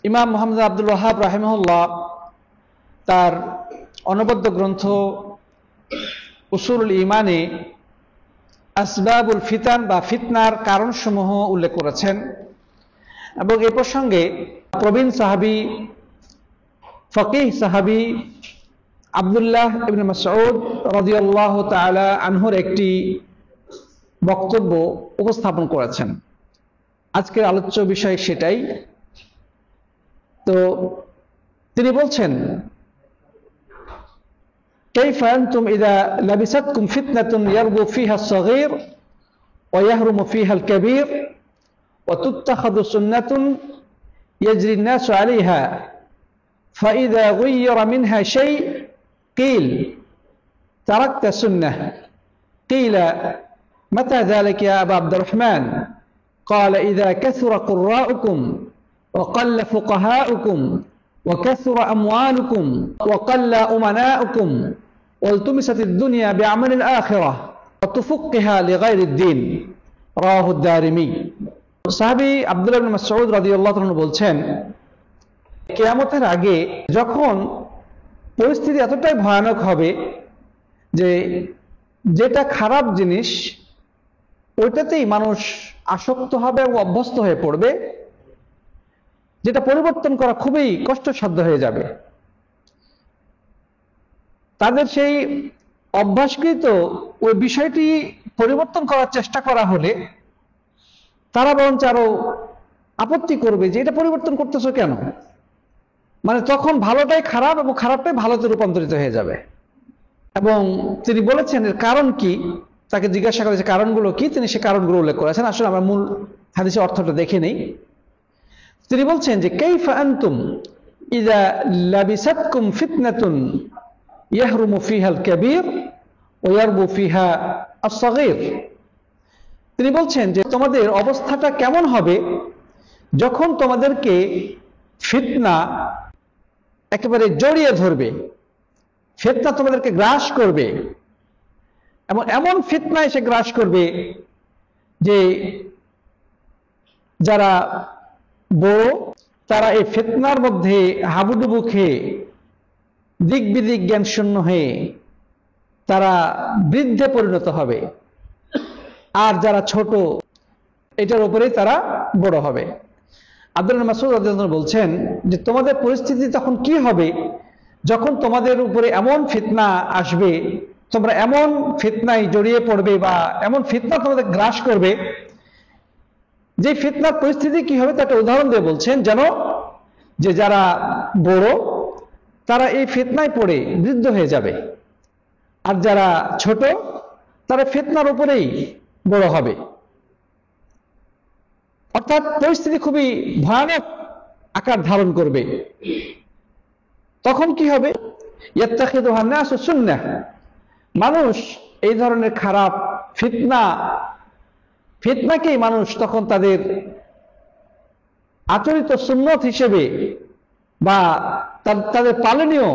ইমাম মুহাম্মদ আব্দুল ওয়াহাব রাহিমাহুল্লাহ তার অনবদ্য গ্রন্থ উসুলুল ঈমানে আসবাবুল ফিতান বা ফিতনার কারণসমূহ উল্লেখ করেছেন এবং এ প্রসঙ্গে প্রবীণ সাহাবী ফকিহ সাহাবী আব্দুল্লাহ ইবনে মাসউদ রাদিয়াল্লাহু তাআলা আনহুর একটি বক্তব্য উপস্থাপন করেছেন। আজকের আলোচ্য বিষয় সেটাই। তো তিনি বলছেন, কাইফা আনতুম ইযা লাবিসাতকুম ফিতনাতুন ইয়ারবু ফিহা আস-সাগীর ওয়া ইয়াহরুমু ফিহা আল-কাবীর ওয়া তুত্তাখাযু সুন্নাতুন ইয়াজরি আন-নাসু আলাইহা ফাইযা গুয়্যিরা মিনহা শাই' قيل تركت سنة قيل متى ذلك يا أبا عبد الرحمن قال إذا كثر قراءكم وقل فقهاؤكم وكثر أموالكم وقل أمناؤكم والتمست الدنيا بعمل الآخرة وتفقها لغير الدين رواه الدارمي সাহাবী আব্দুল্লাহ ইবনে মাসউদ রাদিয়াল্লাহু তাআলা বলছেন, কিয়ামতের আগে যখন পরিস্থিতি এতটাই ভয়ানক হবে যে যেটা খারাপ জিনিস ওইটাতেই মানুষ আসক্ত হবে এবং অভ্যস্ত হয়ে পড়বে, যেটা পরিবর্তন করা খুবই কষ্টসাধ্য হয়ে যাবে। তাদের সেই অভ্যাসকৃত ওই বিষয়টি পরিবর্তন করার চেষ্টা করা হলে তারা বরঞ্চ আরো আপত্তি করবে যে এটা পরিবর্তন করতেছো কেন, মানে তখন ভালোটাই খারাপ এবং খারাপটাই ভালোতে রূপান্তরিত হয়ে যাবে। এবং তিনি বলেছেন এর কারণ কি, তাকে জিজ্ঞাসা করেছে কারণগুলো কি, তিনি সে কারণগুলো উল্লেখ করেছেন। আসলে আমরা মূল হাদিসের অর্থটা দেখে নেই। তিনি বলছেন যে কাইফা আনতুম ইযা লাবিসাতকুম ফিতনাতুন ইয়াহরুমু ফিহা আল-কাবীর ওয়া ইয়ারবু ফিহা আস-সাগীর। তিনি বলছেন যে তোমাদের অবস্থাটা কেমন হবে যখন তোমাদেরকে ফিতনা একেবারে জড়িয়ে ধরবে, ফিতনা তোমাদেরকে গ্রাস করবে এবং এমন ফিতনা এসে গ্রাস করবে যে যারা বড় তারা এই ফিতনার মধ্যে হাবুডুবু খেয়ে দিক বিদিক জ্ঞান শূন্য হয়ে তারা বৃদ্ধে পরিণত হবে, আর যারা ছোট এটার উপরেই তারা বড় হবে। আব্দুল্লাহ মাসউদ রাদিয়াল্লাহু আনহু বলছেন যে তোমাদের পরিস্থিতি তখন কি হবে যখন তোমাদের উপরে এমন ফিতনা আসবে, তোমরা এমন ফিতনায় জড়িয়ে পড়বে বা এমন ফিতনা তোমাদের গ্রাস করবে, যে ফিতনার পরিস্থিতি কি হবে তার একটা উদাহরণ দিয়ে বলছেন, যেন যে যারা বড় তারা এই ফিতনায় পড়ে বৃদ্ধ হয়ে যাবে, আর যারা ছোট তারা ফিতনার উপরেই বড় হবে। অর্থাৎ পরিস্থিতি খুবই ভয়ানক আকার ধারণ করবে। তখন কি হবে, ইয়াত্তাখিযুহা আন-নাসু সুন্নাহ, মানুষ এই ধরনের খারাপ ফিতনাকেই মানুষ তখন তাদের আচরিত সুন্নত হিসেবে বা তাদের পালনীয়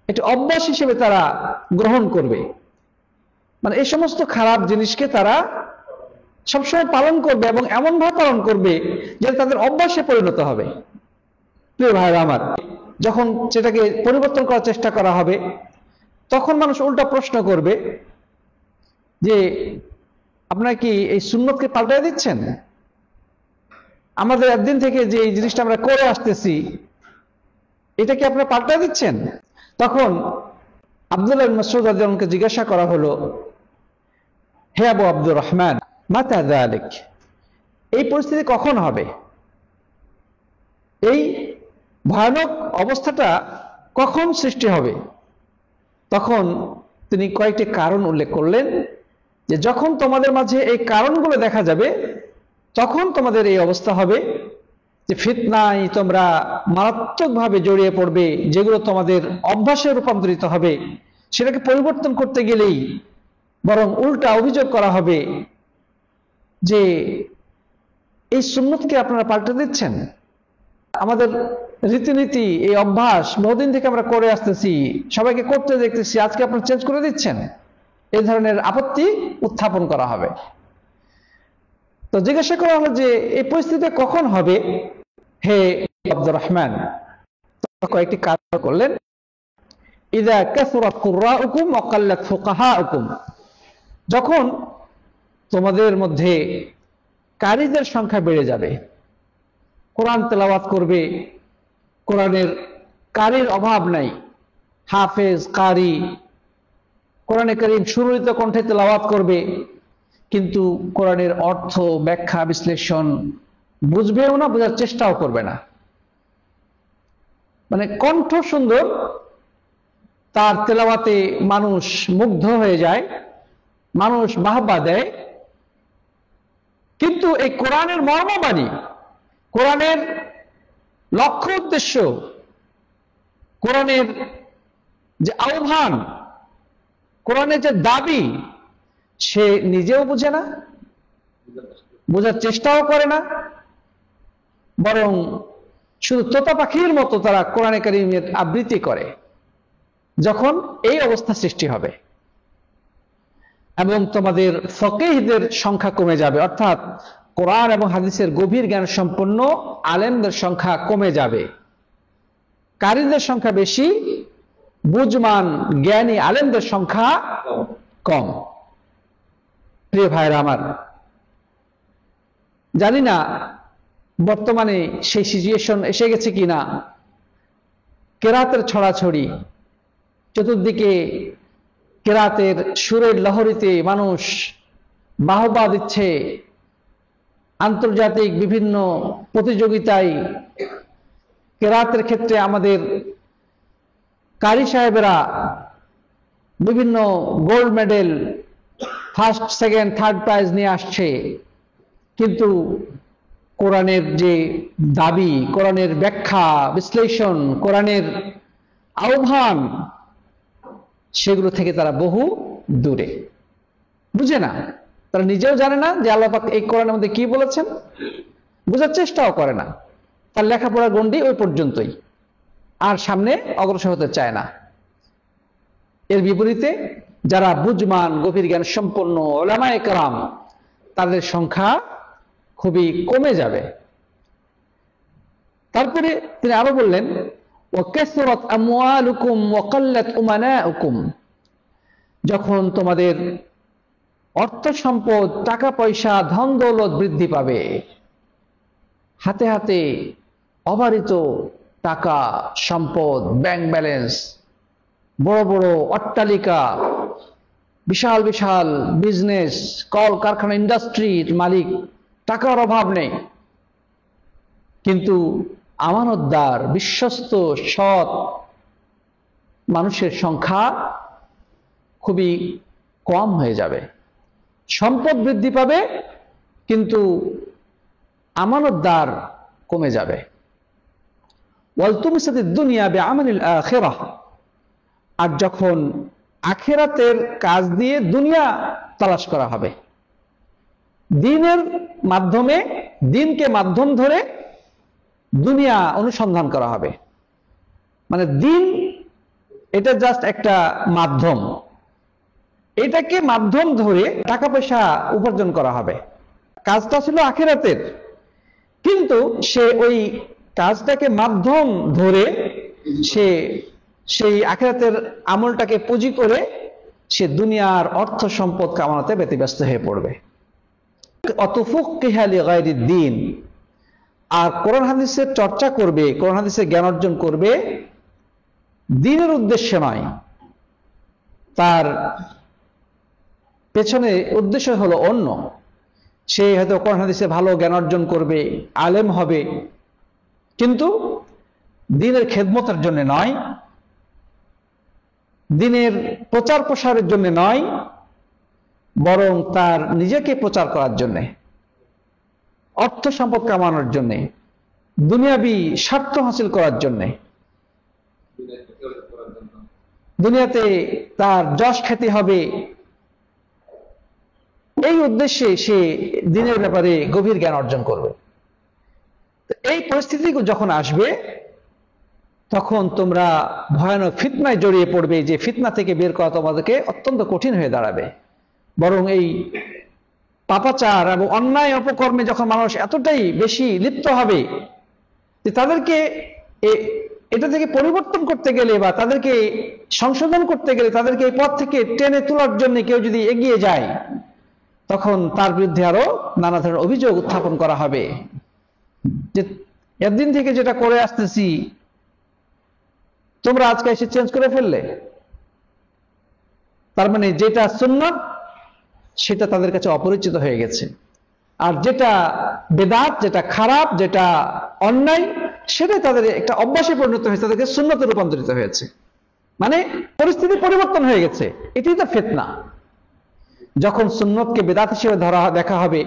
একটি অভ্যাস হিসেবে তারা গ্রহণ করবে। মানে এই সমস্ত খারাপ জিনিসকে তারা সবসময় পালন করবে এবং এমন ভাবে পালন করবে যে তাদের অভ্যাসে পরিণত হবে। প্রিয় ভাইরা আমার, যখন সেটাকে পরিবর্তন করার চেষ্টা করা হবে তখন মানুষ উল্টা প্রশ্ন করবে যে আপনারা কি এই সুন্নতকে পাল্টায় দিচ্ছেন? আমাদের একদিন থেকে যে এই জিনিসটা আমরা করে আসতেছি এটা কি আপনারা পাল্টায় দিচ্ছেন? তখন আব্দুল্লাহ ইবনে মাসউদ রাদিয়াল্লাহু আনহুকে জিজ্ঞাসা করা হলো, হে আবু আব্দুর রহমান, মাতা যালিক, এই পরিস্থিতি কখন হবে, এই ভয়ানক অবস্থাটা কখন সৃষ্টি হবে? তখন তিনি কয়েকটি কারণ উল্লেখ করলেন যে যখন তোমাদের মাঝে এই কারণগুলো দেখা যাবে তখন তোমাদের এই অবস্থা হবে যে ফিতনায় তোমরা মারাত্মকভাবে জড়িয়ে পড়বে, যেগুলো তোমাদের অভ্যাসে রূপান্তরিত হবে। সেটাকে পরিবর্তন করতে গেলেই বরং উল্টা অভিযোগ করা হবে যে এই সুন্নতকে আপনারা পাল্টে দিচ্ছেন, আমাদের রীতিনীতি এই অভ্যাস বহুদিন থেকে আমরা করে আসতেছি, সবাইকে করতে দেখতেছি, আজকে আপনারা চেঞ্জ করে দিচ্ছেন। এই ধরনের আপত্তি উত্থাপন করা হবে। তো জিজ্ঞাসা করা হলো যে এই পরিস্থিতি কখন হবে হে আব্দুর রহমান কয়েকটি কাজ করলেন, ইযা কাসুরাত কুররাউকুম ওয়া কাল্লাত ফুকাহাউকুম, যখন তোমাদের মধ্যে কারীদের সংখ্যা বেড়ে যাবে, কোরআন তেলাওয়াত করবে, কোরআনের কারীর অভাব নাই, হাফেজ কারি কোরআনে কারীম সুরলিত কণ্ঠে তেলাওয়াত করবে, কিন্তু কোরআনের অর্থ ব্যাখ্যা বিশ্লেষণ বুঝবেও না, বোঝার চেষ্টাও করবে না। মানে কণ্ঠ সুন্দর, তার তেলাওয়াতে মানুষ মুগ্ধ হয়ে যায়, মানুষ বাহবা দেয়, কিন্তু এই কোরআনের মর্মবাণী, কোরআনের লক্ষ্য উদ্দেশ্য, কোরআনের যে আহ্বান, কোরআনের যে দাবি, সে নিজেও বুঝে না, বোঝার চেষ্টাও করে না, বরং শুধু তোতা পাখির মতো তারা কোরআনে কারীমের আবৃত্তি করে। যখন এই অবস্থা সৃষ্টি হবে এবং তোমাদের ফকিহদের সংখ্যা কমে যাবে, অর্থাৎ কোরআন এবং হাদিসের গভীর জ্ঞান সম্পন্ন আলেমদের সংখ্যা কমে যাবে, কারীদের সংখ্যা বেশি, বুঝমান জ্ঞানী আলেমদের সংখ্যা কম। প্রিয় ভাইরা আমার, জানি না বর্তমানে সেই সিচুয়েশন এসে গেছে কিনা, কেরাতের ছড়াছড়ি, চতুর্দিকে কেরাতের সুরের লহরীতে মানুষ বাহবা দিচ্ছে, আন্তর্জাতিক বিভিন্ন প্রতিযোগিতায় কেরাতের ক্ষেত্রে আমাদের কারি সাহেবেরা বিভিন্ন gold medal, first second third prize নিয়ে আসছে, কিন্তু কোরআনের যে দাবি, কোরআনের ব্যাখ্যা বিশ্লেষণ, কোরআনের আহ্বান, সেগুলো থেকে তারা বহু দূরে, বুঝে না, তারা নিজেও জানে না যে আল্লাহ পাক এই কোরআনের মধ্যে কি বলেছেন, বোঝার চেষ্টাও করে না, তার লেখাপড়ার গণ্ডি ওই পর্যন্তই, আর সামনে অগ্রসর হতে চায় না। এর বিপরীতে যারা বুঝমান গভীর জ্ঞান সম্পন্ন উলামায়ে কেরাম, তাদের সংখ্যা খুবই কমে যাবে। তারপরে তিনি আরো বললেন, ওয়া কাসরাত আমওয়ালুকুম ওয়া কাল্লাত উমানাউকুম, যখন তোমাদের অর্থ সম্পদ, টাকা পয়সা, ধন দৌলত বৃদ্ধি পাবে, হাতে হাতে অবারিত টাকা সম্পদ, ব্যাংক ব্যালেন্স, বড় বড় অট্টালিকা, বিশাল বিশাল বিজনেস, কল কারখানা, ইন্ডাস্ট্রির মালিক, টাকার অভাব নেই, কিন্তু আমানতদার, বিশ্বস্ত, সৎ মানুষের সংখ্যা খুবই কম হয়ে যাবে। সম্পদ বৃদ্ধি পাবে, কিন্তু আমানতদার কমে যাবে। ওয়ালতুমিসাতিদ দুনিয়া বিআমালিল আখিরাহ, আর যখন আখিরাতের কাজ দিয়ে দুনিয়া তালাশ করা হবে, দিনের মাধ্যমে, দিনকে মাধ্যম ধরে দুনিয়া অনুসন্ধান করা হবে। মানে দিন এটা জাস্ট একটা মাধ্যম, এটাকে মাধ্যম ধরে টাকা পয়সা উপার্জন করা হবে। কাজটা ছিল আখিরাতের, কিন্তু সে ওই কাজটাকে মাধ্যম ধরে সে সেই আখিরাতের আমলটাকে পুঁজি করে সে দুনিয়ার অর্থ সম্পদ কামানোতে ব্যতিব্যস্ত হয়ে পড়বে। অতুফুক্কিহা লিগাইরিদ্দিন, আর কোরআন হাদিসের চর্চা করবে, কোরআন হাদিসের জ্ঞান অর্জন করবে দ্বীনের উদ্দেশ্যে নয়, তার পেছনে উদ্দেশ্য হলো অন্য। সে হয়তো কোরআন হাদিসে ভালো জ্ঞান অর্জন করবে, আলেম হবে, কিন্তু দ্বীনের খেদমতের জন্য নয়, দ্বীনের প্রচার প্রসারের জন্য নয়, বরং তার নিজেকে প্রচার করার জন্যে, অর্থ সম্পদ কামানোর জন্যে, দুনিয়াবি স্বার্থ হাসিল করার জন্যে, দুনিয়াতে তার যশ খ্যাতি হবে, এই উদ্দেশ্যে সে দ্বীনের ব্যাপারে গভীর জ্ঞান অর্জন করবে। এই পরিস্থিতি যখন আসবে, তখন তোমরা ভয়ানক ফিতনায় জড়িয়ে পড়বে, যে ফিতনা থেকে বের করা তোমাদেরকে অত্যন্ত কঠিন হয়ে দাঁড়াবে। বরং এই পাপাচার এবং অন্যায় অপকর্মে যখন মানুষ এতটাই বেশি লিপ্ত হবে, যে তাদেরকে এটা থেকে পরিবর্তন করতে গেলে বা তাদেরকে সংশোধন করতে গেলে, তাদেরকে এই পথ থেকে টেনে তোলার জন্য কেউ যদি এগিয়ে যায়, তখন তার বিরুদ্ধে আরো নানা ধরনের অভিযোগ উত্থাপন করা হবে যে একদিন থেকে যেটা করে আসতেছি তোমরা আজকে এসে চেঞ্জ করে ফেললে। তার মানে যেটা সুন্নাত সেটা তাদের কাছে অপরিচিত হয়ে গেছে, আর যেটা বেদাত, যেটা খারাপ, যেটা অন্যায়, সেটাই তাদের একটা অভ্যাসে পরিণত হয়েছে, তাদেরকে সুন্নতে রূপান্তরিত হয়েছে। মানে পরিস্থিতি পরিবর্তন হয়ে গেছে। এটাই তো ফিতনা। যখন সুন্নতকে বেদাত হিসেবে দেখা হবে,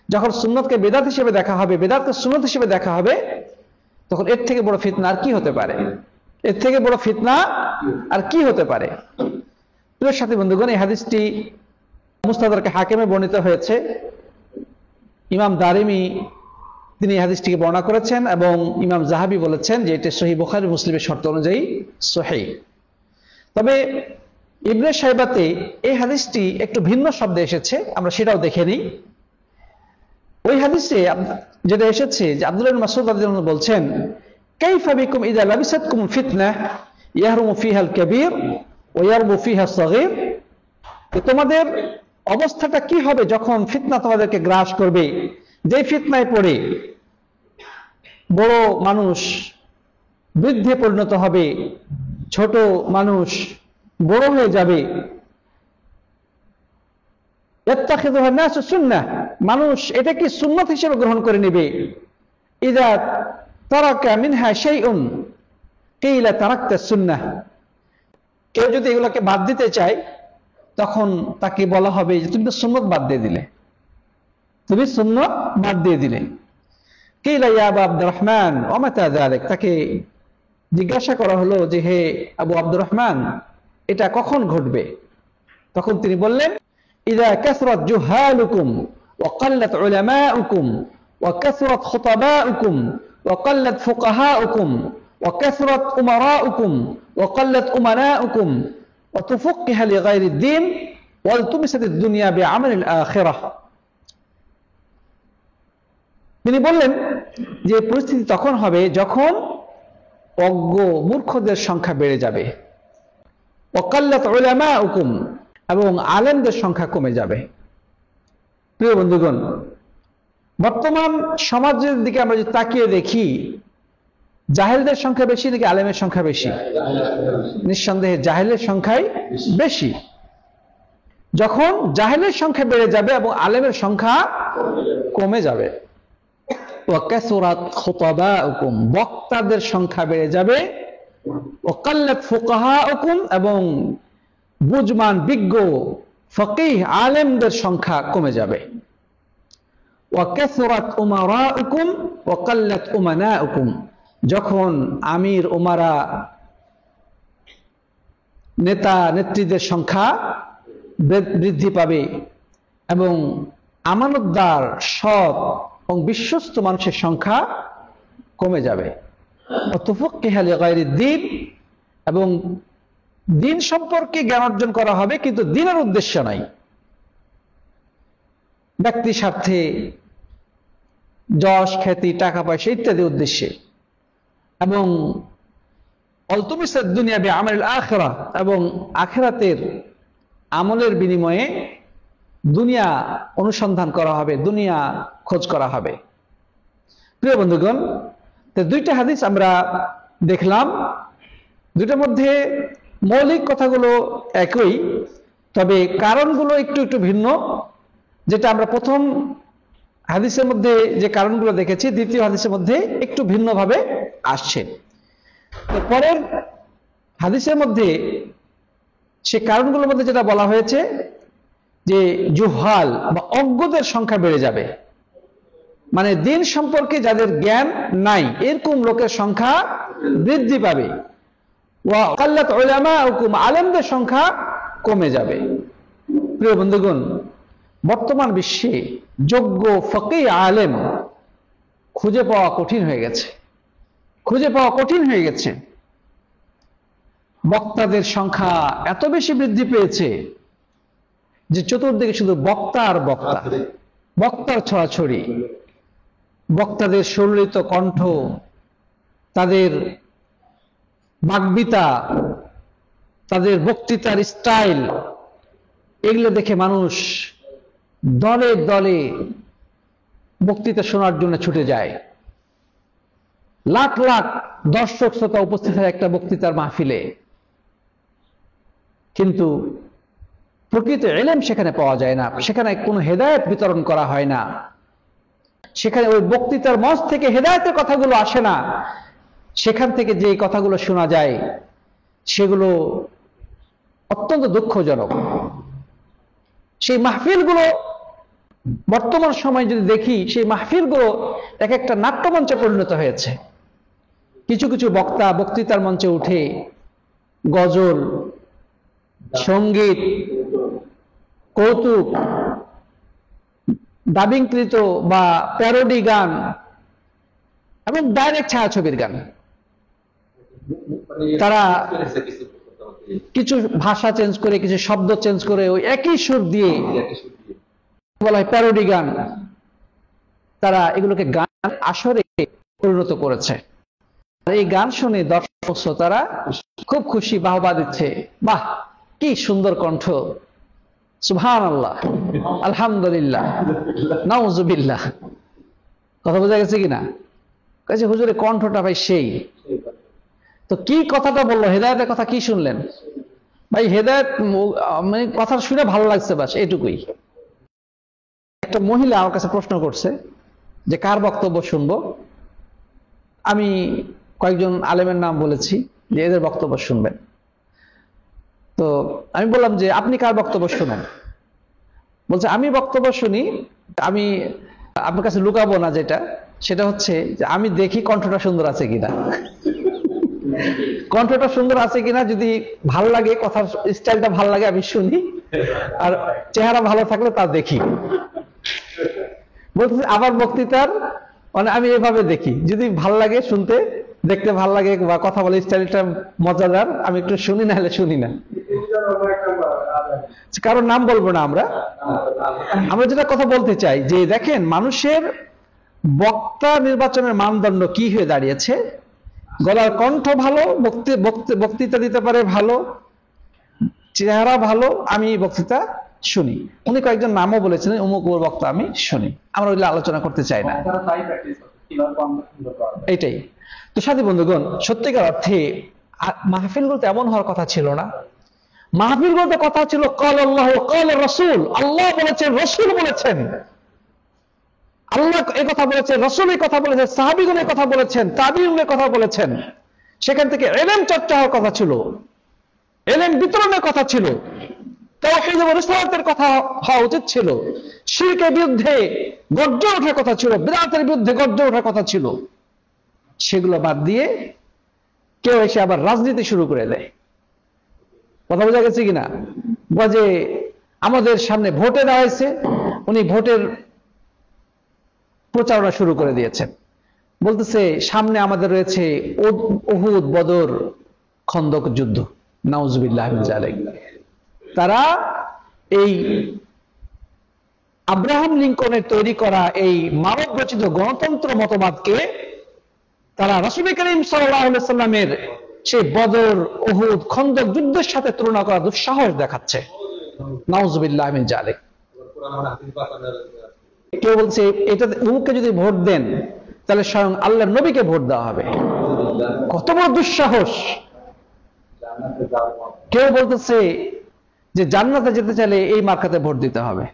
যখন সুন্নতকে বেদাত হিসেবে দেখা হবে, বেদাতকে সুন্নত হিসেবে দেখা হবে, তখন এর থেকে বড় ফিতনা আর কি হতে পারে? এর থেকে বড় ফিতনা আর কি হতে পারে? প্রিয় সাথী বন্ধুগণ, এই হাদিসটি মুস্তাদরাক হাকিমে বর্ণিত হয়েছে। ইমাম দারিমি তিনি এই হাদিসটিকে বর্ণনা করেছেন এবং ইমাম জাহাবি বলেছেন যে এটা সহিহ বুখারী মুসলিমের শর্ত অনুযায়ী সহিহ। তবে ইবনে শাইবাতে এই হাদিসটি একটু ভিন্ন শব্দে এসেছে, আমরা সেটাও দেখে নিই। ওই হাদিসে যেটা এসেছে যে আব্দুল্লাহ ইবনে মাসউদ রাদিয়াল্লাহু আনহু বলছেন, কাইফা বিকুম ইযা লাবিসাতকুম ফিতনাহ ইয়াহরুমু ফিহা আল কাবীর ওয়া ইয়ারবু ফিহা আস-সাগীর। তোমাদের অবস্থাটা কি হবে যখন ফিতনা তোমাদেরকে গ্রাস করবে, যে ফিতনায় পড়ে বড় মানুষ বৃদ্ধে পরিণত হবে, ছোট মানুষ বড় হয়ে যাবে। ইত্তাখিযুহা নাসু সুন্নাহ, মানুষ এটাকে সুন্নাত হিসেবে গ্রহণ করে নেবে। ইযা তারাকা মিনহা শাইউন কিলা তারাকতা সুন্নাহ, কেউ যদি এগুলোকে বাদ দিতে চায় তখন তাকে বলা হবে যে তুমি তো সুন্নত বাদ দিয়ে দিলে, তুমি সুন্নত বাদ দিয়ে দিলে। কিলা ইয়া আবু আব্দুর রহমান ওয়া মাতা যালিক, তাকে জিজ্ঞাসা করা হলো যে হে আবু আব্দুর রহমান, এটা কখন ঘটবে? তখন তিনি বললেন, ইযা কাসরাত জুহালুকুম ওয়া কাল্লাত উলামাউকুম ওয়া কাসরাত খুতাবাউকুম ওয়া কাল্লাত ফুকাহাউকুম ওয়া কাসরাত উমারাউকুম ওয়া কাল্লাত উমানাউকুম ওয়া তুফাক্কিহা লিগায়রিদ দ্বীন ওয়া তুমিসাতিদ দুনিয়া বিআমালিল আখিরাহ। তিনি বললেন যে পরিস্থিতি তখন হবে যখন অজ্ঞ মূর্খদের সংখ্যা বেড়ে যাবে, ওয়াকাল্লাত উলামাউকুম, এবং আলেমদের সংখ্যা কমে যাবে। প্রিয় বন্ধুগণ, বর্তমান সমাজের দিকে আমরা যদি তাকিয়ে দেখি, জাহেলদের সংখ্যা বেশি নাকি আলেমের সংখ্যা বেশি? নিঃসন্দেহে জাহেলের সংখ্যাই বেশি। যখন জাহেলের সংখ্যা বেড়ে যাবে এবং আলেমের সংখ্যা কমে যাবে, ওয়া কাসরাত খুতাবাউকুম, বক্তাদের সংখ্যা বেড়ে যাবে, ওয়া কাল্লাত ফুকাহাউকুম, এবং বুঝমান বিজ্ঞ ফকিহ আলেমদের সংখ্যা কমে যাবে, ওয়া কাসরাত উমারাউকুম ওয়া কাল্লাত উমানাউকুম, যখন আমির উমারা নেতা নেত্রীদের সংখ্যা বৃদ্ধি পাবে এবং আমানতদার সৎ এবং বিশ্বস্ত মানুষের সংখ্যা কমে যাবে। তুফাক্কিহা লিগায়রিদ দ্বীন, এবং দিন সম্পর্কে জ্ঞান অর্জন করা হবে কিন্তু দিনের উদ্দেশ্য নাই, ব্যক্তি স্বার্থে, যশ খ্যাতি, টাকা পয়সা ইত্যাদি উদ্দেশ্যে, এবং অলতুমিসাদ দুনিয়া বিআমালিল আখিরাহ, এবং আখিরাতের আমলের বিনিময়ে দুনিয়া অনুসন্ধান করা হবে, দুনিয়া খোঁজ করা হবে। প্রিয় বন্ধুগণ, দুইটা হাদিস আমরা দেখলাম, দুইটার মধ্যে মৌলিক কথাগুলো একই, তবে কারণগুলো একটু একটু ভিন্ন। যেটা আমরা প্রথম হাদিসের মধ্যে যে কারণগুলো দেখেছি, দ্বিতীয় হাদিসের মধ্যে একটু ভিন্নভাবে আসছে। পরের হাদিসের মধ্যে সে কারণগুলোর মধ্যে যেটা বলা হয়েছে যে জুহাল বা অজ্ঞদের সংখ্যা বেড়ে যাবে, মানে দিন সম্পর্কে যাদের জ্ঞান নাই এরকম লোকের সংখ্যা বৃদ্ধি পাবে, ওয়া কাল্লাত উলামাউকুম, আলেমদের সংখ্যা কমে যাবে। প্রিয় বন্ধুগণ, বর্তমান বিশ্বে যোগ্য ফকিহ আলেম খুঁজে পাওয়া কঠিন হয়ে গেছে, খুঁজে পাওয়া কঠিন হয়ে গেছে। বক্তাদের সংখ্যা এত বেশি বৃদ্ধি পেয়েছে যে চতুর্দিকে শুধু বক্তা আর বক্তা, বক্তার ছড়াছড়ি, বক্তাদের সুললিত কণ্ঠ, তাদের বাগ্মিতা, তাদের বক্তৃতার স্টাইল, এগুলো দেখে মানুষ দলে দলে বক্তৃতা শোনার জন্য ছুটে যায়। লাখ লাখ দর্শক শ্রোতা উপস্থিত হয় একটা বক্তৃতার মাহফিলে, কিন্তু প্রকৃত ইলম সেখানে পাওয়া যায় না, সেখানে কোনো হেদায়েত বিতরণ করা হয় না, সেখানে ওই বক্তৃতার মঞ্চ থেকে হেদায়েতের কথাগুলো আসে না। সেখান থেকে যে কথাগুলো শোনা যায় সেগুলো অত্যন্ত দুঃখজনক। সেই মাহফিলগুলো বর্তমান সময় যদি দেখি, সেই মাহফিলগুলো এক একটা নাট্যমঞ্চে পরিণত হয়েছে। কিছু কিছু বক্তা বক্তৃতার মঞ্চে উঠে গজল, সঙ্গীত, কৌতুক, ডাবিংকৃত বা প্যারোডি গান এবং ডাইরেক্ট ছায়াছবির গান, তারা কিছু ভাষা চেঞ্জ করে, কিছু শব্দ চেঞ্জ করে ওই একই সুর দিয়ে বলা হয় প্যারোডি গান, তারা এগুলোকে গান আসরে পরিণত করেছে। এই গান শুনে দর্শক শ্রোতারা খুব খুশি, বাহবা দিচ্ছে, বাহ কি সুন্দর কণ্ঠ, সুবহানাল্লাহ, আলহামদুলিল্লাহ, নাউজুবিল্লাহ। কথা বোঝা গেছে কিনা? কাছে হুজুরের কণ্ঠটা ভাই সেই। তো কি কথাটা বললো, হেদায়েতের কথা কি শুনলেন ভাই? হেদায়েত মানে কথা শুনে ভালো লাগছে, বাস এটুকুই। একটা মহিলা আমার কাছে প্রশ্ন করছে যে কার বক্তব্য শুনবো। আমি কয়েকজন আলেমের নাম বলেছি যে এদের বক্তব্য শুনবেন। তো আমি বললাম যে আপনি কার বক্তব্য শুনেন? বলছে আমি বক্তব্য শুনি, আমি আপনার কাছে লুকাবো না, যেটা সেটা হচ্ছে যে আমি দেখি কণ্ঠটা সুন্দর আছে কিনা। কণ্ঠটা সুন্দর আছে কিনা, যদি ভাল লাগে, কথার স্টাইলটা ভাল লাগে আমি শুনি, আর চেহারা ভালো থাকলে তা দেখি। বলতেছে আবার বক্তৃতার মানে আমি এভাবে দেখি, যদি ভাল লাগে শুনতে, দেখতে ভাল লাগে বা কথা বলে স্টাইলটা মজাদার, আমি একটু শুনি, না হলে শুনি না। কারণ নাম বলবো না আমরা যেটা কথা বলতে চাই যে দেখেন মানুষের বক্তা নির্বাচনের মানদণ্ড কি হয়ে দাঁড়িয়েছে। গলার কণ্ঠ ভালো, বক্তৃতা দিতে পারে ভালো, চেহারা ভালো, আমি বক্তৃতা শুনি। উনি কয়েকজন নামও বলেছেন, অমুক বক্তা আমি শুনি। আমরা ওইগুলো আলোচনা করতে চাই না, এইটাই। তো সাথী বন্ধুগণ, সত্যিকার অর্থে মাহফিলগুলোতে এমন হওয়ার কথা ছিল না। মাহফিলগুলোতে কথা ছিল কাল আল্লাহ কাল রাসূল, আল্লাহ বলেছেন, রাসূল বলেছেন, আল্লাহ এই কথা বলেছেন, রাসূল এই কথা বলেছেন, সাহাবীগণ এই কথা বলেছেন, তাবিঈন এই কথা বলেছেন। সেখান থেকে ইলম চর্চা হওয়ার কথা ছিল, ইলম বিতরণের কথা ছিল, তাওহীদ ও রিসালাতের কথা হওয়া উচিত ছিল, শিরকের বিরুদ্ধে গর্জে ওঠার কথা ছিল, বিদআতের বিরুদ্ধে গর্জে ওঠার কথা ছিল। সেগুলো বাদ দিয়ে কেউ এসে আবার রাজনীতি শুরু করে দেয়। কথা বোঝা গেছে কিনা? যে আমাদের সামনে ভোটে দেওয়া হয়েছে, উনি ভোটের প্রচারণা শুরু করে দিয়েছেন। বলতেছে সামনে আমাদের রয়েছে উহুদ, বদর, খন্দক যুদ্ধ, নাউজুবিল্লাহ মিন যালিক। তারা এই আব্রাহাম লিঙ্কনের তৈরি করা এই মানব রচিত গণতন্ত্র মতবাদকে তারা রাসূল করিম সাল্লাল্লাহু আলাইহি ওয়াসাল্লামের সেই বদর, উহুদ, খন্দক যুদ্ধের সাথে তুলনা করা দুঃসাহস দেখাচ্ছে। নাউজুবিল্লাহ মিন যালিক। কেউ বলছে এটা উহুদকে যদি ভোট দেন তাহলে স্বয়ং আল্লাহর নবীকে ভোট দেওয়া হবে। কত বড় দুঃসাহস! কেউ বলতেছে যে জান্নাতে যেতে চাইলে এই মার্কাতে ভোট দিতে হবে।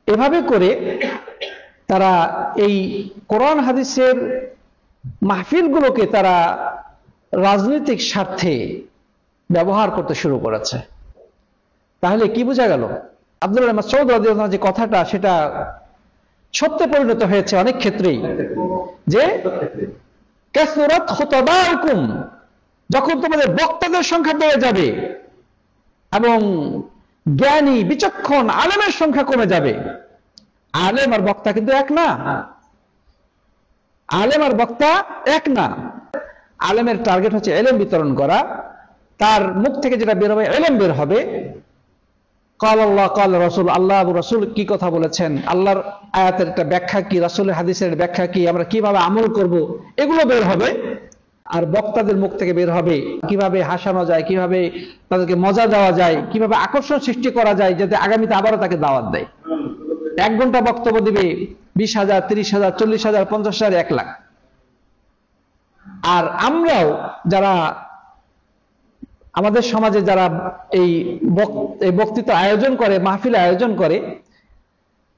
এভাবে করে তারা এই কোরআন হাদিসের মাহফিলগুলোকে তারা রাজনৈতিক স্বার্থে ব্যবহার করতে শুরু করেছে। তাহলে কি বোঝা গেল? আব্দুল্লাহ মাসউদ রাদিয়াল্লাহু আনহু যে কথাটা, সেটা সত্যে পরিণত হয়েছে অনেক ক্ষেত্রেই, যে কাসরাত খুতাবাউকুম, যখন তোমাদের বক্তাদের সংখ্যা বেড়ে যাবে এবং জ্ঞানী বিচক্ষণ আলেমের সংখ্যা কমে যাবে। আলেম আর বক্তা কিন্তু এক না, আলেম আর বক্তা এক না। আলেমের টার্গেট হচ্ছে ইলম বিতরণ করা, তার মুখ থেকে যেটা বের হবে ইলম বের হবে। কাল আল্লাহ কাল রাসূল, আল্লাহ এবং রাসূল কি কথা বলেছেন, আল্লাহর আয়াতের একটা ব্যাখ্যা কি, রাসূলের হাদিসের ব্যাখ্যা কি, আমরা কিভাবে আমল করব, এগুলো বের হবে। আর বক্তাদের মুখ থেকে বের হবে কিভাবে হাসানো যায়, কিভাবে তাদেরকে মজা দেওয়া যায়, কিভাবে আকর্ষণ সৃষ্টি করা যায়, যাতে আগামীতে আবারও তাকে দাওয়াত দেয়। 1 ঘন্টা বক্তব্য দিবে 20,000, 30,000, 40,000, 50,000, 1 লাখ। আর আমরাও যারা আমাদের সমাজে যারা এই বক্তৃতা আয়োজন করে, মাহফিল আয়োজন করে,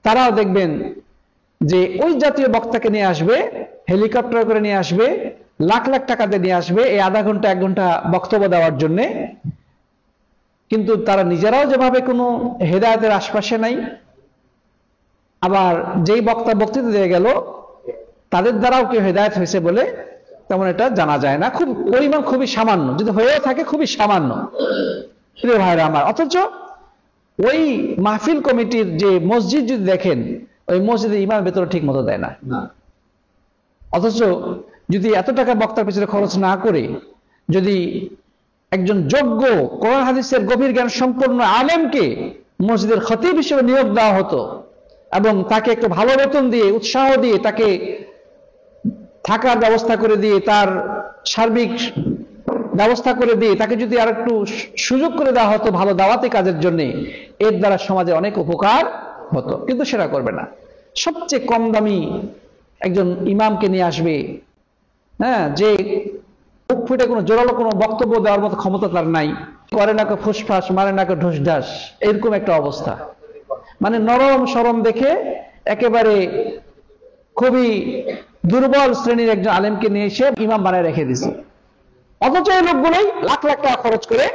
তারাও দেখবেন যে ওই জাতীয় বক্তাকে নিয়ে আসবে, হেলিকপ্টার করে নিয়ে আসবে, লাখ লাখ টাকা দিয়ে নিয়ে আসবে এই আধা ঘন্টা 1 ঘন্টা বক্তব্য দেওয়ার জন্য। কিন্তু তারা নিজেরাও যেভাবে কোনো হেদায়েতের আশপাশে নাই, আবার যেই বক্তা বক্তৃতা দিয়ে গেল তাদের দ্বারাও কেউ হেদায়েত হয়েছে বলে তেমন এটা জানা যায় না, খুব পরিমাণ খুবই সামান্য, যদি হয়েও থাকে খুবই সামান্য। প্রিয় ভাইরা আমার, অথচ ওই মাহফিল কমিটির যে মসজিদ যদি দেখেন, ওই মসজিদে ইমাম বেতন ঠিক মতো দেয় না। অথচ যদি এত টাকা বক্তার পিছনে খরচ না করে যদি একজন যোগ্য কোরআন হাদিসের গভীর জ্ঞান সম্পন্ন আলেমকে মসজিদের খতিব হিসেবে নিয়োগ দেওয়া হতো এবং তাকে একটু ভালো বেতন দিয়ে, উৎসাহ দিয়ে, তাকে থাকার ব্যবস্থা করে দিয়ে, তার সার্বিক ব্যবস্থা করে দিয়ে, তাকে যদি আর একটু সুযোগ করে দেওয়া হতো ভালো দাওয়াতি কাজের জন্য, এর দ্বারা সমাজে অনেক উপকার হতো। কিন্তু সেটা করবে না। সবচেয়ে কম দামি একজন ইমামকে নিয়ে আসবে, হ্যাঁ, যে মুখ ফুটে কোনো জোরালো কোনো বক্তব্য দেওয়ার মতো ক্ষমতা তার নাই, করে না কেউ ফুসফাস, মারে না কেউ ঢুস ঢাস, এরকম একটা অবস্থা। মানে নরম সরম দেখে একেবারে খুবই দুর্বল শ্রেণীর একজন আলেমকে নিয়ে এসে ইমাম বানায় রেখে দিছে। অথচ এই লোকগুলোই লাখ লাখ টাকা খরচ করে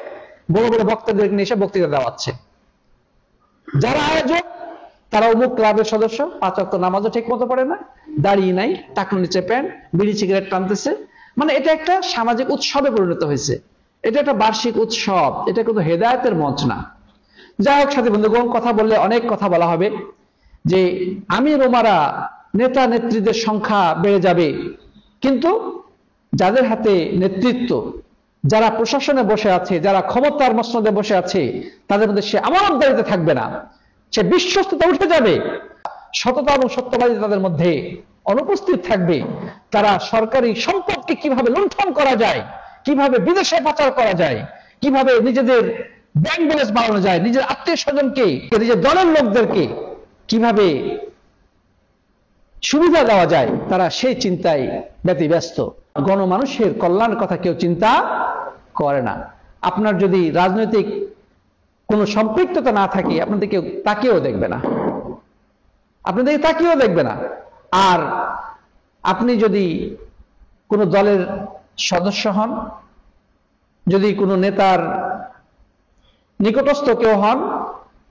বড় বড় বক্তাদের নিয়ে এসে বক্তৃতা দেওয়াচ্ছে। যারা আয়োজক তারা অমুক ক্লাবের সদস্য, 5 ওয়াক্ত নামাজও ঠিক মতো পড়ে না, দাঁড়িয়ে নাই, টাকনুর নিচে প্যান্ট, বিড়ি সিগারেট টানতেছে। মানে এটা একটা সামাজিক উৎসবে পরিণত হয়েছে, এটা একটা বার্ষিক উৎসব, এটা কিন্তু হেদায়েতের মঞ্চ না। যাই হোক সাথী বন্ধুগণ, কথা বললে অনেক কথা বলা হবে, যে আমির ওমারা, নেতা নেত্রীদের সংখ্যা বেড়ে যাবে, কিন্তু যাদের হাতে নেতৃত্ব, যারা প্রশাসনে বসে আছে, যারা ক্ষমতার মসনদে বসে আছে, তাদের মধ্যে সে আমানতদারিতে থাকবে না, সে বিশ্বস্ততা উঠে যাবে, সততা এবং সত্যবাদী তাদের মধ্যে অনুপস্থিত থাকবে। তারা সরকারি সম্পদকে কিভাবে লুণ্ঠন করা যায়, কিভাবে বিদেশে পাচার করা যায়, কিভাবে নিজেদের ব্যাংক ব্যালেন্স বাড়ানো যায়, নিজের আত্মীয় স্বজনকে, নিজের দলের লোকদেরকে কিভাবে সুবিধা দেওয়া যায়, তারা সেই চিন্তায় ব্যতিব্যস্ত। গণমানুষের কল্যাণের কথা কেউ চিন্তা করে না। আপনার যদি রাজনৈতিক কোনো সম্পৃক্ততা না থাকে, আপনাদের কেউ তাকেও দেখবে না, আপনাদেরকে তাকিয়েও দেখবে না। আর আপনি যদি কোনো দলের সদস্য হন, যদি কোনো নেতার নিকটস্থ কেউ হন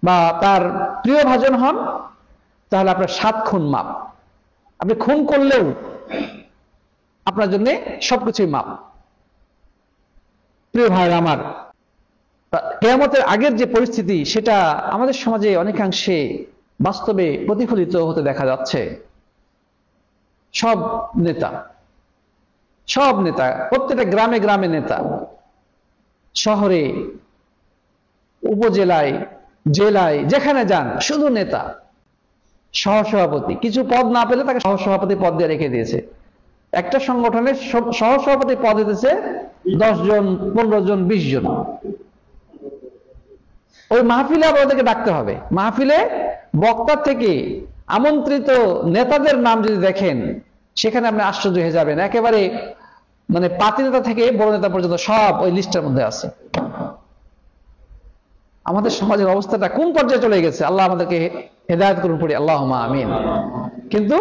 বা তার প্রিয়ভাজন হন, তাহলে আপনার 7 খুন মাপ। আপনি খুন করলেও আপনার জন্য সবকিছুই মাপ। প্রিয় ভাইরা আমার, কিয়ামতের আগের যে পরিস্থিতি, সেটা আমাদের সমাজে অনেকাংশে বাস্তবে প্রতিফলিত হতে দেখা যাচ্ছে। সব নেতা, প্রত্যেকটা গ্রামে গ্রামে নেতা, শহরে, উপজেলায়, জেলায়, যেখানে যান শুধু নেতা। সহসভাপতি, কিছু পদ না পেলে তাকে সহসভাপতি পদ দিয়ে রেখে দিয়েছে। একটা সংগঠনের সহসভাপতি পদ দিতেছে 10 জন, 15 জন, 20 জন। ওই মাহফিলে আবার ওদেরকে ডাকতে হবে। মাহফিলে বক্তার থেকে আমন্ত্রিত নেতাদের নাম যদি দেখেন, সেখানে আপনি আশ্চর্য হয়ে যাবেন। একেবারে মানে পাতি নেতা থেকে বড় নেতা পর্যন্ত সব ওই লিস্টের মধ্যে আছে। আমাদের সমাজের অবস্থাটা কোন পর্যায়ে চলে গেছে, আল্লাহ আমাদেরকে হেদায়েত করুন, পড়ি আল্লাহুম্মা আমিন। কিন্তু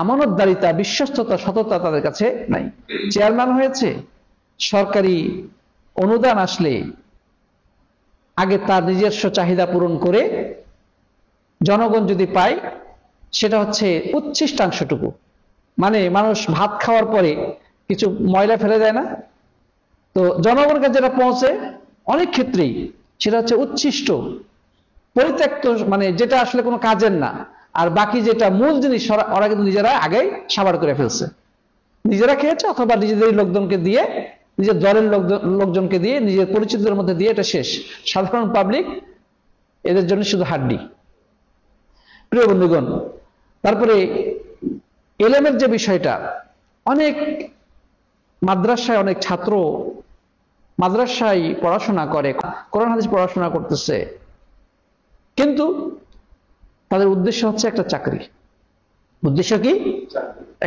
আমানতদারিতা, বিশ্বস্ততা, সততা তাদের কাছে নাই। চেয়ারম্যান হয়েছে, সরকারি অনুদান আসলে আগে তার নিজস্ব চাহিদা পূরণ করে জনগণ যদি পায়, সেটা হচ্ছে উচ্ছিষ্টাংশটুকু। মানে মানুষ ভাত খাওয়ার পরে কিছু ময়লা ফেলে দেয় না, তো জনগণের কাছে যেটা পৌঁছে অনেক ক্ষেত্রেই সেটা হচ্ছে উচ্ছিষ্ট, পরিত্যক্ত, মানে যেটা আসলে কোনো কাজের না। আর বাকি যেটা মূল জিনিস, ওরা কিন্তু নিজেরা আগেই সাবাড় করে ফেলছে, নিজেরা খেয়েছে, অথবা নিজেদের লোকজনকে দিয়ে, নিজের দলের লোকজনকে দিয়ে, নিজের পরিচিতদের মধ্যে দিয়ে এটা শেষ। সাধারণ পাবলিক এদের জন্য শুধু হাড্ডি। প্রিয় বন্ধুগণ, তারপরে এলেমের যে বিষয়টা, অনেক মাদ্রাসায় অনেক ছাত্র মাদ্রাসায় পড়াশোনা করে, কোরআন হাদিস পড়াশোনা করতেছে, কিন্তু তাদের উদ্দেশ্য হচ্ছে একটা চাকরি। উদ্দেশ্য কি?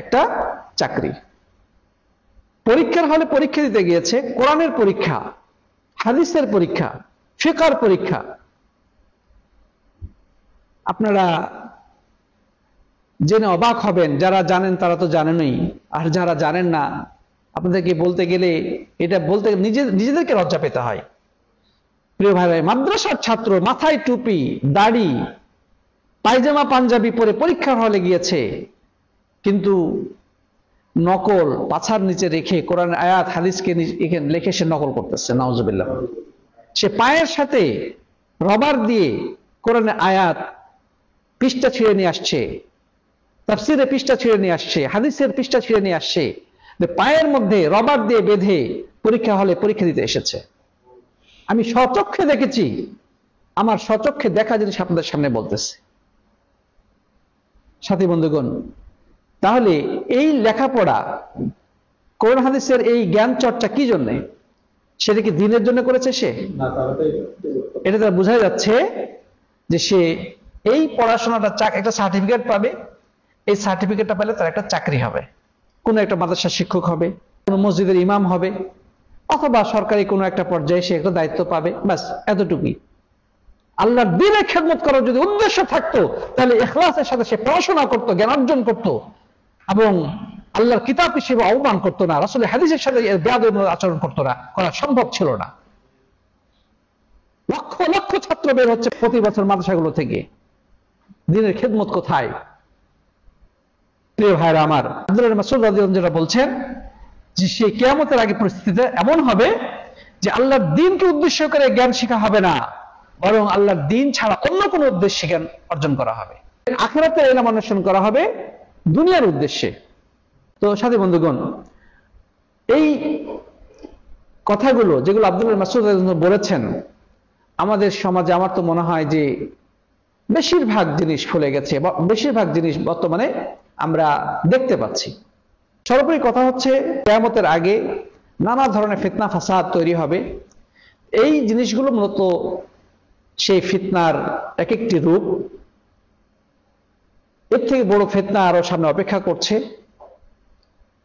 একটা চাকরি। পরীক্ষার হলে পরীক্ষা দিতে গিয়েছে, কোরআনের পরীক্ষা, হাদিসের পরীক্ষা, ফিকহের পরীক্ষা। আপনারা জেনে অবাক হবেন, যারা জানেন তারা তো জানেনই, আর যারা জানেন না আপনাদেরকে বলতে গেলে এটা বলতে নিজেদেরকে লজ্জা পেতে হয়। প্রিয় ভাই, মাদ্রাসার ছাত্র মাথায় টুপি, দাড়ি, পায়জামা পাঞ্জাবি পরে পরীক্ষার হলে গিয়েছে, কিন্তু নকল পাছার নিচে রেখে কোরআন আয়াত হাদিসকে লিখে সে নকল করতেছে, নাউজুবিল্লাহ। সে পায়ের সাথে রবার দিয়ে কোরআনের আয়াত পৃষ্ঠা ছিঁড়ে নিয়ে আসছে, তাফসিরে পৃষ্ঠা ছিঁড়ে নিয়ে আসছে, হাদিসের পৃষ্ঠা ছিঁড়ে নিয়ে আসছে, পায়ের মধ্যে রবার দিয়ে বেঁধে পরীক্ষা হলে পরীক্ষা দিতে এসেছে। আমি স্বচক্ষে দেখেছি, আমার স্বচক্ষে দেখা জিনিস আপনাদের সামনে বলতেছে। সাথী বন্ধুগণ, তাহলে এই লেখাপড়া, কোরআন হাদিসের এই জ্ঞান চর্চা কি জন্যে? সেটা কি দিনের জন্য করেছে সে? এটা তারা বোঝা যাচ্ছে যে সে এই পড়াশোনাটা একটা সার্টিফিকেট পাবে, এই সার্টিফিকেটটা পেলে তার একটা চাকরি হবে, কোনো একটা মাদ্রাসার শিক্ষক হবে, কোনো মসজিদের ইমাম হবে, অথবা সরকারি কোনো একটা পর্যায়ে সে একটা দায়িত্ব পাবে, ব্যাস এতটুকুই। আল্লাহর দ্বীনের খেদমত করার যদি উদ্দেশ্য থাকতো, তাহলে ইখলাসের সাথে সে পড়াশোনা করতো, জ্ঞান অর্জন করতো, এবং আল্লাহর কিতাব হিসেবে অবমান করতো না, রাসূলের হাদিসের সাথে বেয়াদবি আচরণ করতো না, করা সম্ভব ছিল না। লক্ষ লক্ষ ছাত্র বের হচ্ছে প্রতি বছর মাদ্রাসাগুলো থেকে, দ্বীনের খেদমত কোথায়? প্রিয় ভাইরা আমার, আব্দুল্লাহ মাসউদ রাদিয়াল্লাহু আনহু যেটা বলছেন যে সে কিয়ামতের আগে পরিস্থিতিতে এমন হবে যে আল্লাহর দ্বীনকে উদ্দেশ্য করে জ্ঞান শেখা হবে না, বরং আল্লাহর দ্বীন ছাড়া অন্য কোনো উদ্দেশ্যে জ্ঞান অর্জন করা হবে, আখিরাতের ইলম অন্বেষণ করা হবে দুনিয়ার উদ্দেশ্যে। তো সাথী বন্ধুগণ, এই কথাগুলো যেগুলো আব্দুল্লাহ মাসউদ রাদিয়াল্লাহু আনহু বলেছেন, আমাদের সমাজে আমার তো মনে হয় যে বেশিরভাগ জিনিস ভুলে গেছে, বেশিরভাগ জিনিস বর্তমানে আমরা দেখতে পাচ্ছি। সর্বোপরি কথা হচ্ছে, কিয়ামতের আগে নানা ধরনের ফিতনা ফাসাদ তৈরি হবে। এই জিনিসগুলো মূলত সেই ফিতনার এক একটি রূপ। এর থেকে বড় ফিতনা আরো সামনে অপেক্ষা করছে।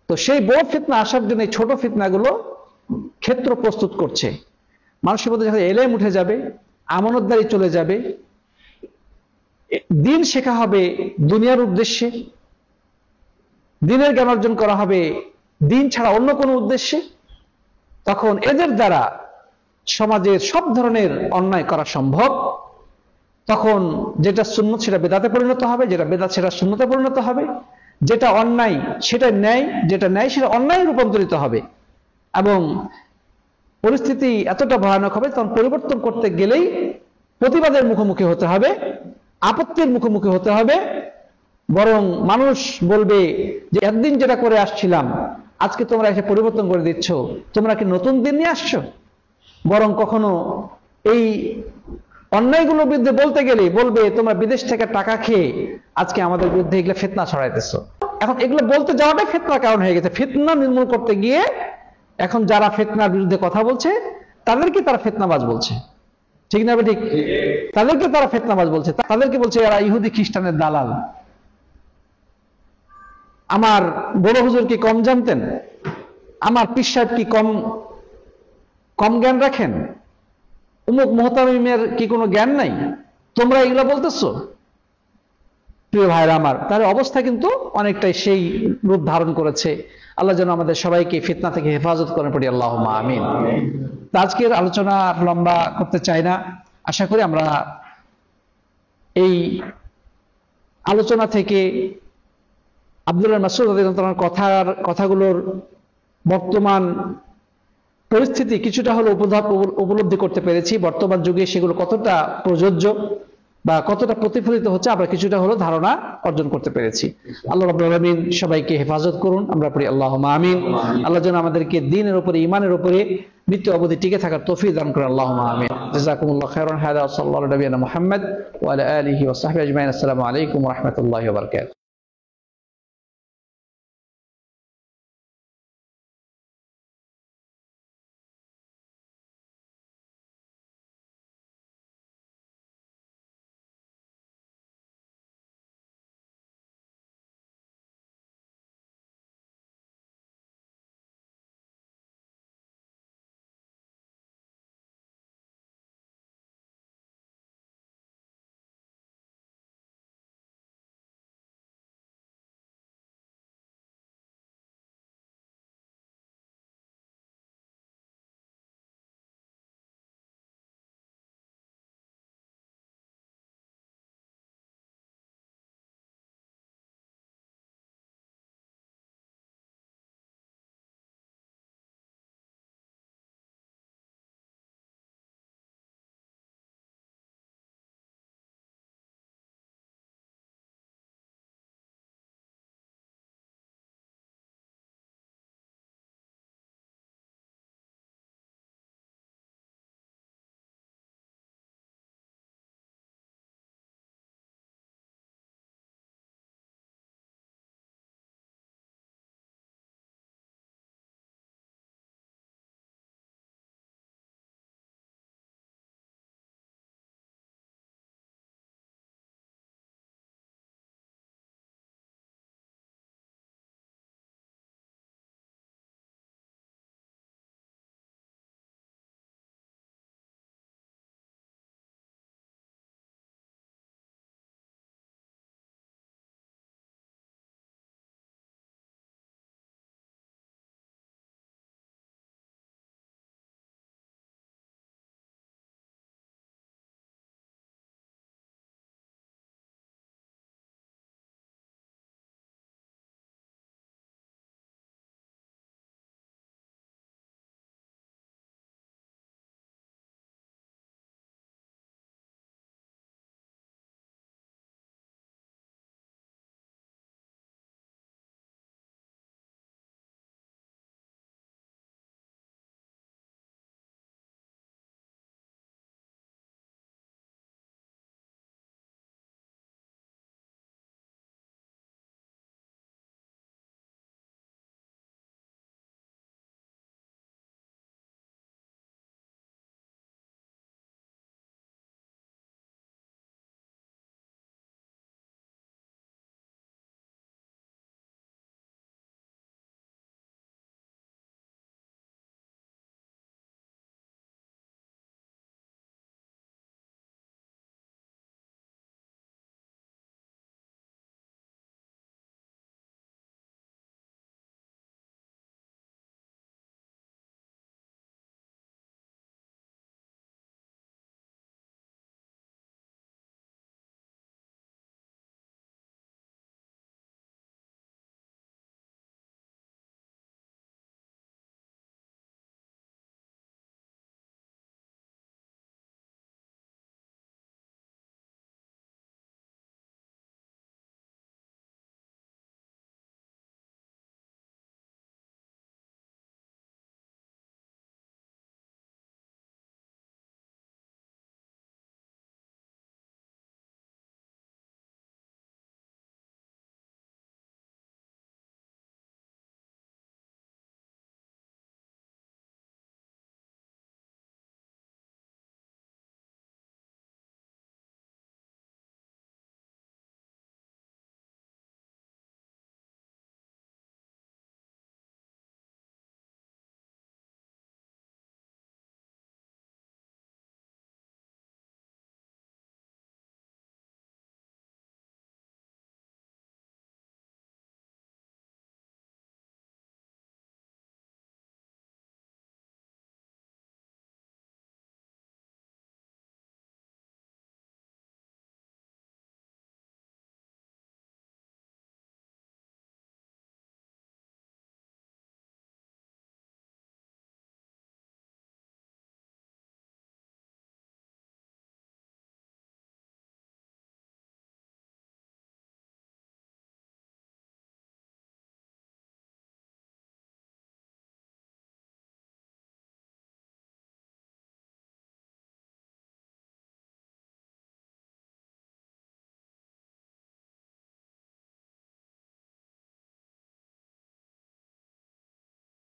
তো সেই বড় ফিতনা আসার জন্য ছোট ফিতনাগুলো ক্ষেত্র প্রস্তুত করছে। মানুষের মধ্যে যখন এলেম উঠে যাবে, আমানতদারি চলে যাবে, দিন শেখা হবে দুনিয়ার উদ্দেশ্যে, দিনের জ্ঞান অর্জন করা হবে দিন ছাড়া অন্য কোনো উদ্দেশ্যে, তখন এদের দ্বারা সমাজের সব ধরনের অন্যায় করা সম্ভব। তখন যেটা সুন্নত সেটা বেদাতে পরিণত হবে, যেটা বেদাত সেটা সুন্নতে পরিণত হবে, যেটা অন্যায় সেটা ন্যায়, যেটা ন্যায় সেটা অন্যায় রূপান্তরিত হবে। এবং পরিস্থিতি এতটা ভয়ানক হবে, তখন পরিবর্তন করতে গেলেই প্রতিবাদের মুখোমুখি হতে হবে, আপত্তির মুখোমুখি হতে হবে। বরং মানুষ বলবে যে একদিন যেটা করে আসছিলাম আজকে তোমরা এসে পরিবর্তন করে দিচ্ছ, তোমরা কি নতুন দিন নিয়ে আসছো? বরং কখনো এই অন্যায়গুলোর বিরুদ্ধে বলতে গেলে বলবে তোমরা বিদেশ থেকে টাকা খেয়ে আজকে আমাদের বিরুদ্ধে এগুলো ফিতনা ছড়াইতেছো। এখন এগুলো বলতে যাওয়াটাই ফিতনার কারণ হয়ে গেছে। ফিতনা নির্মূল করতে গিয়ে এখন যারা ফিতনার বিরুদ্ধে কথা বলছে তাদেরকে তারা ফিতনাবাজ বলছে, ঠিক না? ঠিক, তাদেরকে তারা ফিতনাবাজ বলছে, তাদেরকে বলছে এরা ইহুদি খ্রিস্টানের দালাল। আমার বড় হুজুর কি কম জানতেন? আমার পীর সাহেব কি কম জ্ঞান রাখেন? উমুক মুহতামিমের কি কোনো জ্ঞান নাই? তোমরা এগুলো বলতেছো? প্রিয় ভাইরা আমার, তার অবস্থা কিন্তু অনেকটাই সেই রূপ ধারণ করেছে। আল্লাহ যেন আমাদের সবাইকে ফিতনা থেকে হেফাজত করেন, পড়ি আল্লাহুম্মা আমিন। আজকের আলোচনা লম্বা করতে চাই না। আশা করি আমরা এই আলোচনা থেকে আব্দুল্লাহ মাসউদ রাদিয়াল্লাহু আনহুর কথাগুলোর বর্তমান পরিস্থিতি কিছুটা হলো উপলব্ধি করতে পেরেছি। বর্তমান যুগে সেগুলো কতটা প্রযোজ্য বা কতটা প্রতিফলিত হচ্ছে আমরা কিছুটা হলো ধারণা অর্জন করতে পেরেছি। আল্লাহ রাব্বুল আলামিন সবাইকে হেফাজত করুন, আমরা পড়ি আল্লাহুম্মা আমিন। আল্লাহ যেন আমাদেরকে দ্বীনের উপরে, ঈমানের উপরে মৃত্যু অবধি টিকে থাকার তৌফিক দান করেন, আল্লাহুম্মা আমিন। জাযাকুমুল্লাহু খাইরান। হাদা সাল্লাল্লাহু আলা নবিয়িনা মুহাম্মদ ওয়া আলা আলিহি ওয়া সাহবিহি আজমাইন। আসসালামু আলাইকুম ওয়া রাহমাতুল্লাহি ওয়া বারাকাতুহু।